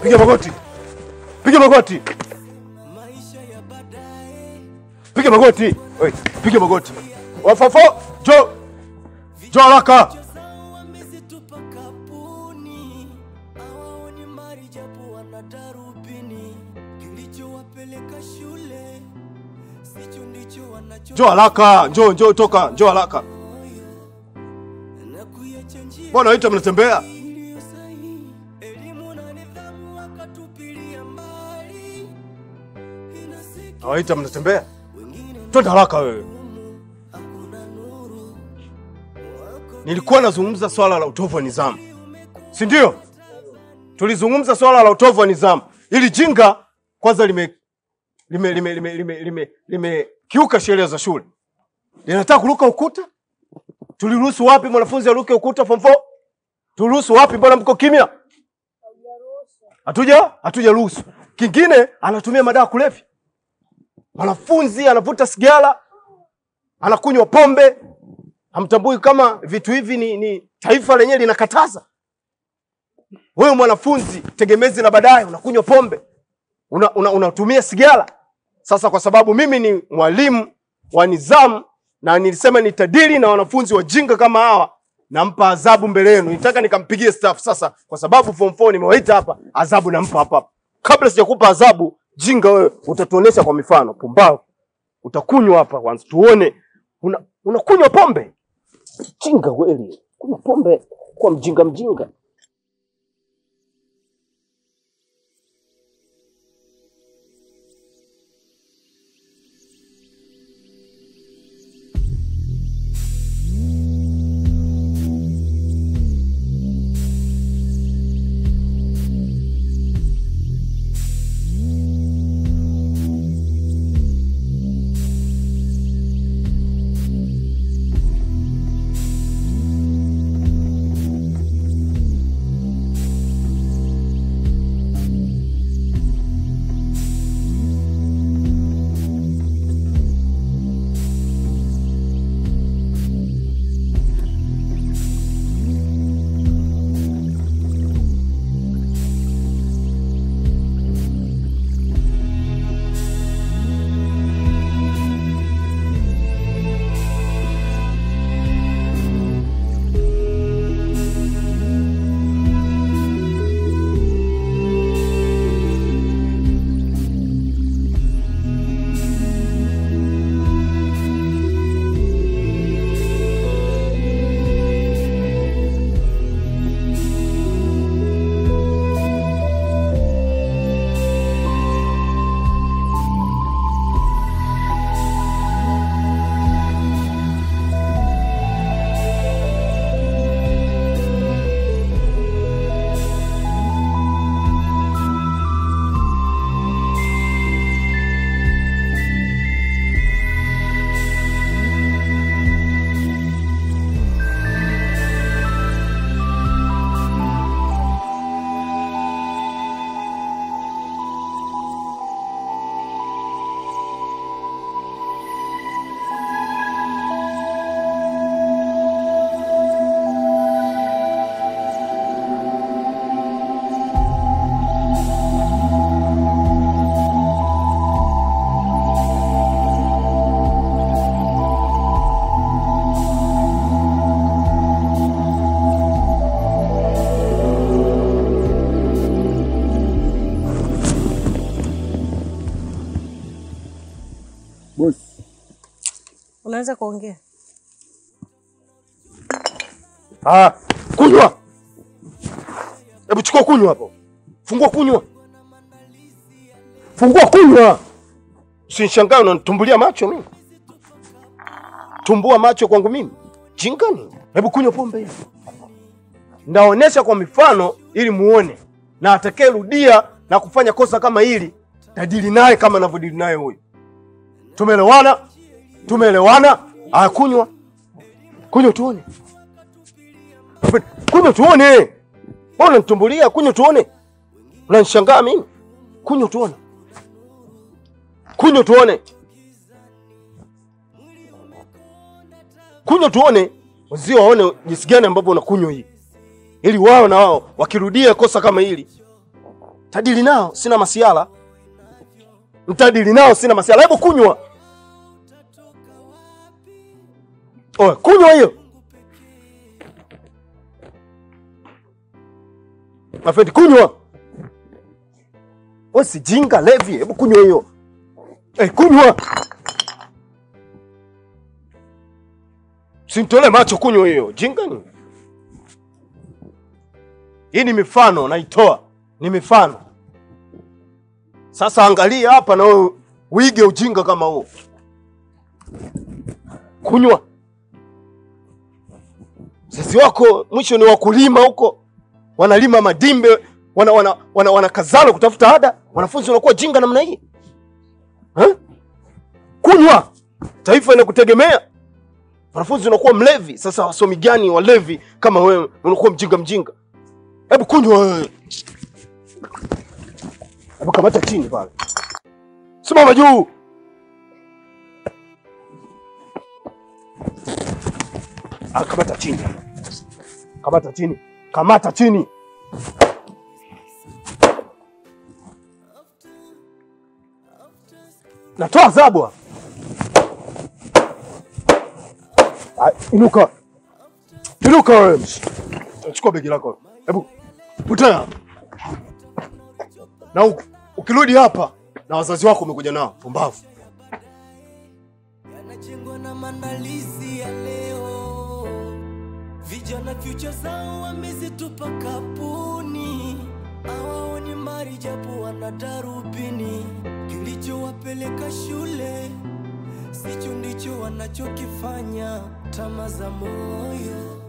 Piga magoti. Piga magoti. Piga magoti. Oi, piga magoti. Wafafo, jo. Jo haraka. Jo haraka, jo toka, jo haraka. Bwana waita mnatembea? Waita mnatembea? Twende haraka wewe. Nilikuwa nazungumza swala la utovu wa nidhamu. Si ndio? Tulizungumza swala la utovu wa nidhamu. Ili jinga kwanza kiuka sheria za shule. Linataka kuruka ukuta? Tuliruhusu wapi mwanafunzi aruke ukuta form 4? Tuliruhusu wapi? Mbona mko kimya? Hatujaruhusu. Kingine anatumia madawa kulevya. Mwanafunzi anavuta sigara, anakunywa pombe. Hamtambui kama vitu hivi ni taifa lenyewe linakataza. Wewe mwanafunzi tegemezi na baadaye unakunywa pombe. Unatumia sigara. Sasa kwa sababu mimi ni mwalimu wa nidhamu na nilisema nitadili na wanafunzi wajinga kama hawa, nampa adhabu mbele yenu. Nitaka nikampigie staff sasa kwa sababu form 4 nimewaita hapa, adhabu nampa hapa. Kabla sijakupa adhabu, jinga wewe utatuonesha kwa mifano. Pumbao. Utakunywa hapa kwanza tuone. Unakunywa pombe? Jinga wewe. Kunywa pombe kwa mjinga. Unaweza kuongea? Kunywa. Hebu chukua kunywa hapo. Fungua kunywa. Fungua kunywa. Usinishangae unanitumbulia macho mimi. Tumbua macho kwangu mimi. Jinga nini? Hebu kunywa pombe hiyo. Ndaonesha kwa mifano ili muone. Na atakayerudia na kufanya kosa kama hili, tadili naye kama ninavyodili naye huyu. Tumeelewana? Tumeelewana? Kunywa. Kunywa tuone. Kunywa tuone. Mbona nitumbulia? Kunywa tuone. Unanishangaa mimi? Kunywa tuone. Kunywa tuone. Kunywa tuone. wazio waone jinsi gani ambapo unakunywa hii. Ili wao na wao wakirudia kosa kama hili, tadili nao sina masiala. Mtadili nao sina masiala. Hebu kunywa. Oe, kunywa hiyo. Mafendi kunywa. Wewe si jinga levi, hebu kunywa hiyo. Kunywa. Simtole macho, kunywa hiyo. Jinga ni. Hii ni mifano naitoa. Ni mifano. Sasa angalia hapa na wewe uige ujinga kama huo. Kunywa. Sisi wako mwisho ni wakulima huko. Wanalima madimbe, wanakazana kutafuta ada. Wanafunzi wanakuwa jinga namna hii. Kunywa. Taifa inakutegemea. Wanafunzi wanakuwa mlevi. Sasa wasomi gani walevi kama wewe unakuwa mjinga? Hebu kunywa wewe. Hebu kamata chini pale. Simama juu. Kamata chini. Kamata chini. Natoa adhabu. Inuka wewe. Chukua begi lako. Hebu puta. Na ukirudi hapa na wazazi wako umekuja nao, pumbavu. Yanajengwa na maandalizi ya leo. Vijana future zao wamezitupa kapuni. Hawaoni mali japo wana darubini. Kilichowapeleka shule sicho ndicho wanachokifanya. Tamaa za moyo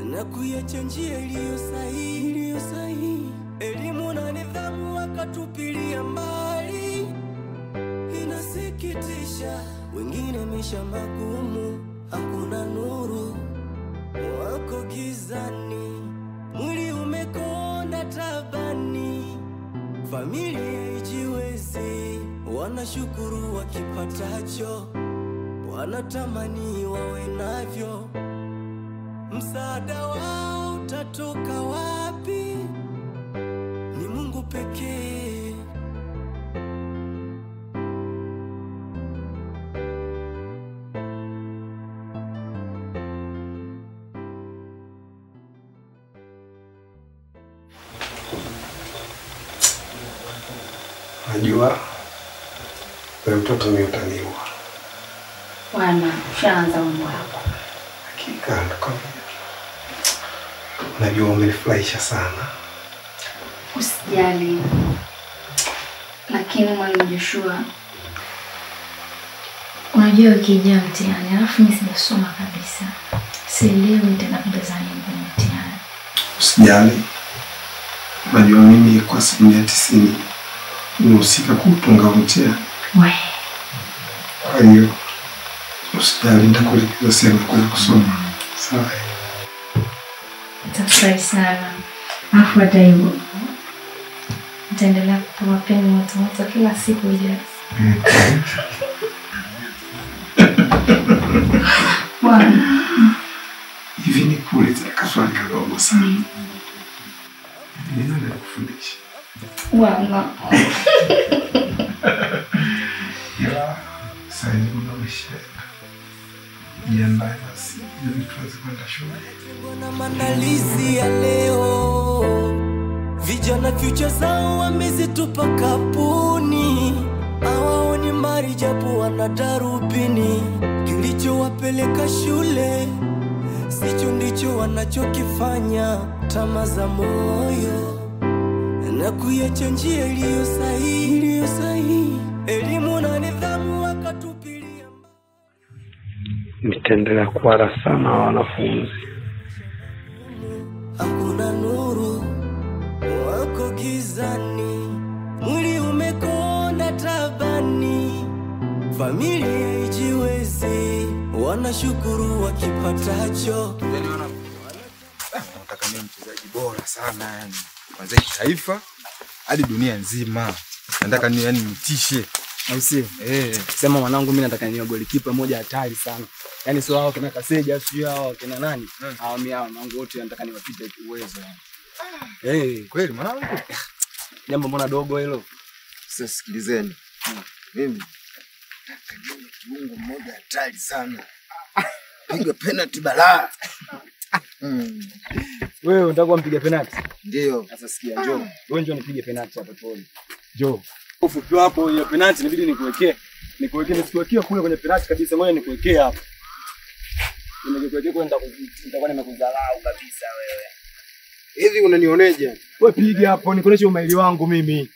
na kuiacha njia iliyo sahihi. Elimu na nidhamu wakatupilia mbali. Inasikitisha, wengine maisha magumu, hakuna nuru, wako gizani, mwili umekonda tabani, familia ijiwezi, wanashukuru wakipatacho, wanatamani wawe navyo. Msaada wao utatoka wapi? Ni Mungu pekee. Najua wewe mtoto umetaniwa. Bwana, ushaanza mambo yako. Hakika ndiko. Najua umenifurahisha sana. Usijali. Lakini mwalimu Joshua, unajua ukija mtihani alafu mimi sijasoma kabisa. Sielewi nitakujaza nini mtihani. Usijali. Najua mimi kwa 90% nimehusika kutunga mtihani. Wewe. Kwa hiyo usijali, nitakulipiza sehemu kwa kusoma. Sawa. Tafurahi sana. Alafu hata hivyo nitaendelea kutoa peni moto kila siku ile. Bwana, hivi ni kuuliza kaswali kadogo sana. Nini nakufundisha? Bwana. Ya, sasa ni maisha. Jiandae basi, ili tuweze kwenda shule. Na maandalizi ya leo, vijana future zao wamezitupa kapuni. Hawaoni mali japo wana darubini. Kilichowapeleka shule sicho ndicho wanachokifanya. Tamaa za moyo na kuiacha njia iliyo sahihi. Elimu na nidhamu wakatupilia. Nitaendelea kuwala sana wanafunzi. Hakuna nuru, wako gizani, mwili umekonda tabani, familia ijiwezi, wanashukuru wakipatacho. Nataka mimi mchezaji bora sana yani. Kwanza taifa hadi dunia nzima. Nataka ni yani nitishe. Au si? Sema mwanangu mimi nataka niwe golikipa mmoja hatari sana. Yaani sio hao kina Kaseja, sio hao kina nani? Hao mimi hao wanangu wote nataka niwapite uwezo. Kweli mwanangu? Jambo mbona dogo hilo? Sasa sikilizeni. Mimi nataka niwe kiungo mmoja hatari sana. Piga penalty balaa. Wewe unataka mpiga penalty? Ndio. Sasa sikia njoo. Wewe njoo nipige penalty hapa tuone. Njoo. Ufupi hapo hiyo penalty inabidi nikuwekee. Nisikuwekee kule kwenye penalty kabisa, ngoja nikuwekee hapa. Nimekuwekea kwa nitakuwa nimekudharau kabisa wewe. Hivi unanioneje? Wewe piga hapo nikuoneshe umaili wangu mimi.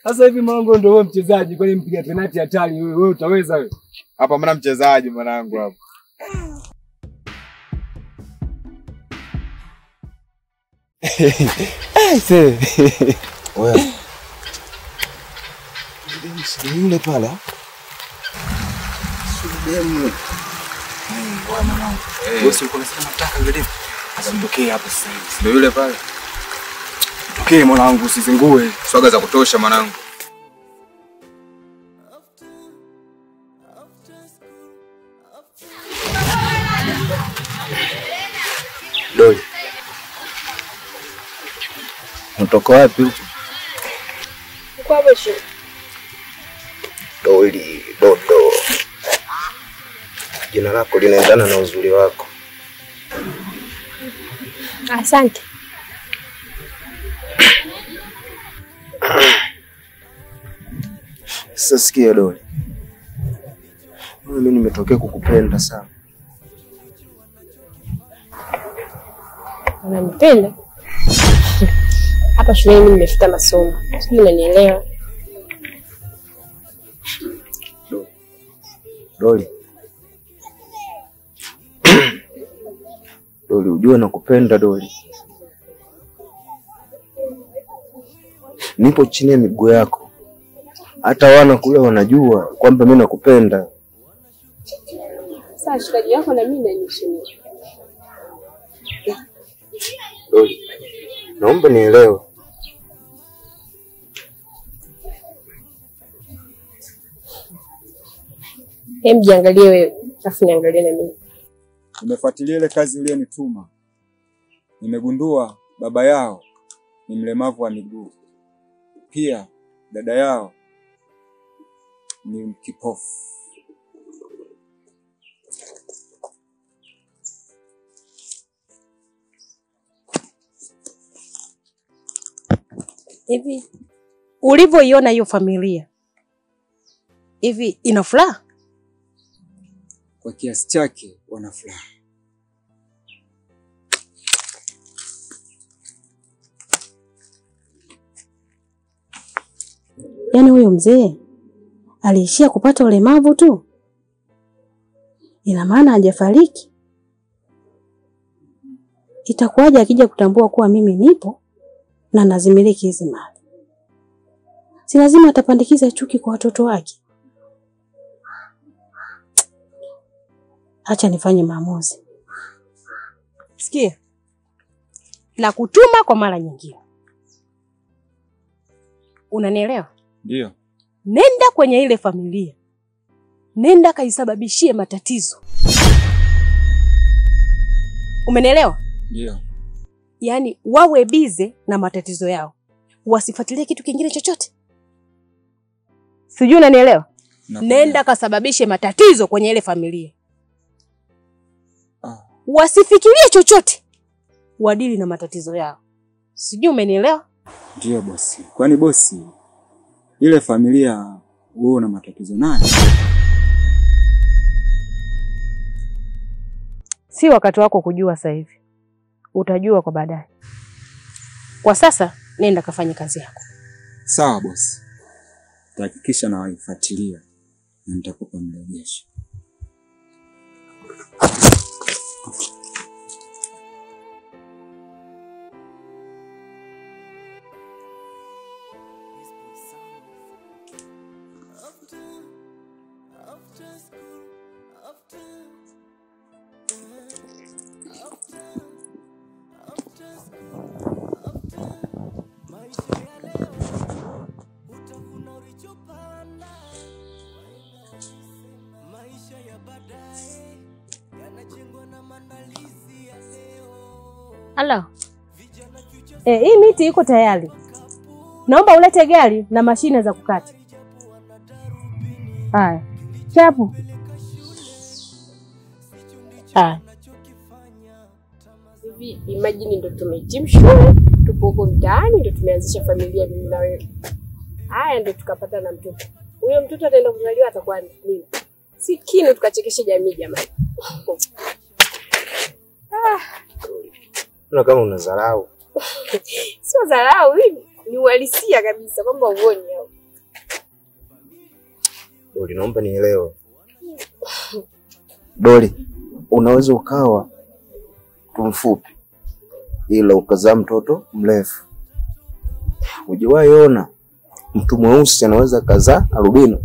Sasa hivi mwanangu ndio wewe mchezaji, kwani mpiga penalty hatari wewe utaweza wewe? Hapa mna mchezaji mwanangu hapa. Wewe. Ndio yule pala. Sudemu. Wewe mwanangu. Wewe uko unasema nataka ngelipo. Asitokee hapo sasa. Ndio yule pale. Tokee mwanangu usizingue. Swaga za kutosha mwanangu. Doli. Unatoka wapi huko? Uko hapo shule. Doli, Dodo. Jina lako linaendana na uzuri wako. Asante. Sasa sikia Doli. Mimi nimetokea kukupenda sana. Unanipenda? Hapa shuleni mimi nimefuta masomo. Sijui unanielewa. Doli. Doli, ujue nakupenda Doli. Nipo chini ya miguu yako. Hata wana kule wanajua kwamba mimi nakupenda. Sasa shikaji yako na mimi nanishimia. Doli, naomba nielewe. Hem, jiangalie wewe, alafu niangalie na mimi. Nimefuatilia ile kazi uliyonituma. Nimegundua baba yao ni mlemavu wa miguu. Pia dada yao ni kipofu. Hivi ulivyoiona hiyo familia hivi ina furaha? Kwa kiasi chake wana furaha. Yaani huyo mzee aliishia kupata ulemavu tu? Ina maana hajafariki? Itakuwaje akija kutambua kuwa mimi nipo na nazimiliki hizi mali? Si lazima atapandikiza chuki kwa watoto wake. Acha nifanye maamuzi. Sikia. Na kutuma kwa mara nyingine. Unanielewa? Ndio. Nenda kwenye ile familia. Nenda kaisababishie matatizo. Umenielewa? Ndio. Yaani wawe bize na matatizo yao. Wasifuatilie kitu kingine chochote. Sijui unanielewa? Nenda kasababishe matatizo kwenye ile familia. wasifikirie chochote, wadili na matatizo yao. Sijui umenielewa? Ndio bosi. Kwani bosi, ile familia wewe una matatizo nayo? Si wakati wako kujua sasa hivi. Utajua kwa baadaye. Kwa sasa nenda kafanye kazi yako. Sawa bosi. Tahakikisha na waifuatilia na nitakupa mrejesho. Halo. Hii miti iko tayari. Naomba ulete gari na mashine za kukata. Haya. Chapu. Haya. Hivi imagine ndo tumehitimu shule, tupo huko mtaani, ndo tumeanzisha familia mimi na wewe. Haya ndo tukapata na mtoto. Huyo mtoto ataenda kuzaliwa atakuwa nini? Si kile tukachekesha jamii jamani. Na kama unadharau. Sio dharau, hivi ni uhalisia kabisa kwamba uone hao. Doli, naomba nielewe. Doli, unaweza ukawa mfupi ila ukazaa mtoto mrefu. Hujawahi ona mtu mweusi anaweza kazaa albino?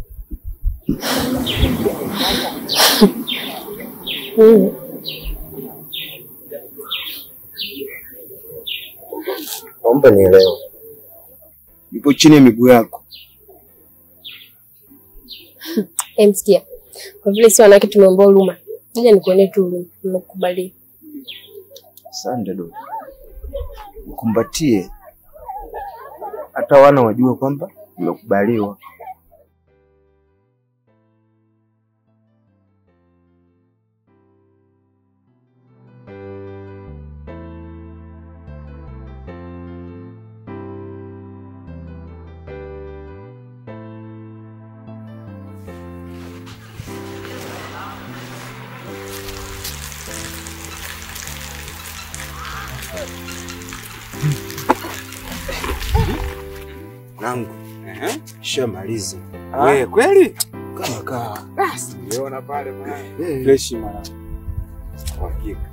Naomba nielewe. Nipo chini ya miguu yako. Msikia. Kwa vile si wanawake tumeomba huruma. Ngoja nikuone tu huruma, nimekubali. Asante Doli. Mkumbatie. Hata wana wajue kwamba umekubaliwa. Nangu. Shamaliza. Wewe kweli? Kama kaa. Basi niona pale mwana. Fresh mwana. Hakika.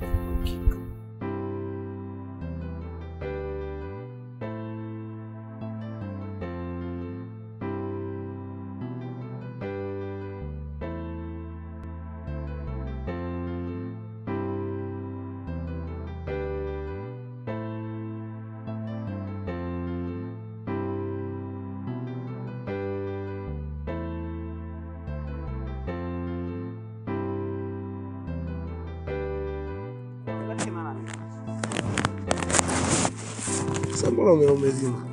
Mbona umezima?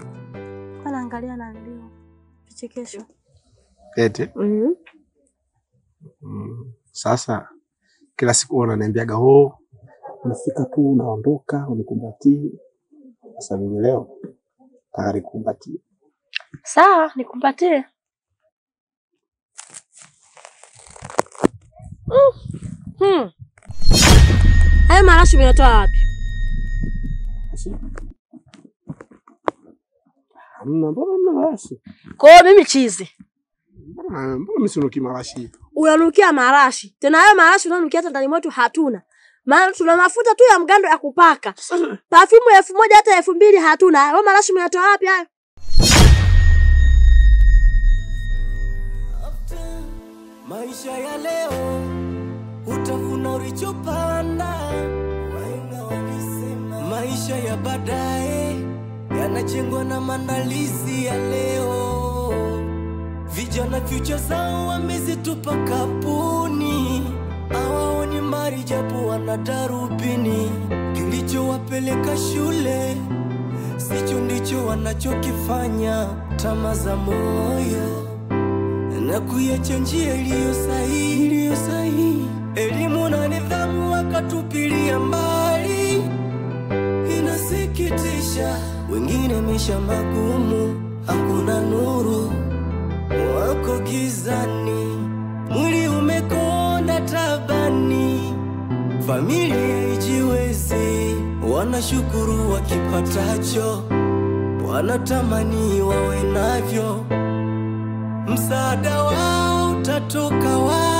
Kwa naangalia na ndio vichekesho. Ete? Sasa kila siku unaniambiaga unafika tu unaondoka unikumbatie. Sasa mimi leo tayari kumbatie. Sawa, nikumbatie. Hayo marashi umetoa wapi? Mbona marashi? Kwa mimi chizi. Mbona mimi sinuki marashi? Unanukia marashi. Tena hayo marashi unanukia hata ndani mwetu hatuna. Maana tuna mafuta tu ya mgando ya kupaka. Perfume 1000 hata 2000 hatuna. Hayo marashi umetoa wapi hayo? Maisha ya leo utavuna ulichopanda. Wahenga walisema maisha ya baadaye yanajengwa na maandalizi ya leo. Vijana future zao wamezitupa kapuni, hawaoni mali japo wana darubini. Kilichowapeleka shule sicho ndicho wanachokifanya. Tamaa za moyo na kuiacha njia iliyo sahihi. Elimu na nidhamu wakatupilia mbali. Inasikitisha, wengine maisha magumu, hakuna nuru, wako gizani, mwili umekonda tabani, familia ijiwezi, wanashukuru wakipatacho, wanatamani wawe navyo. Msaada wao utatoka wapi?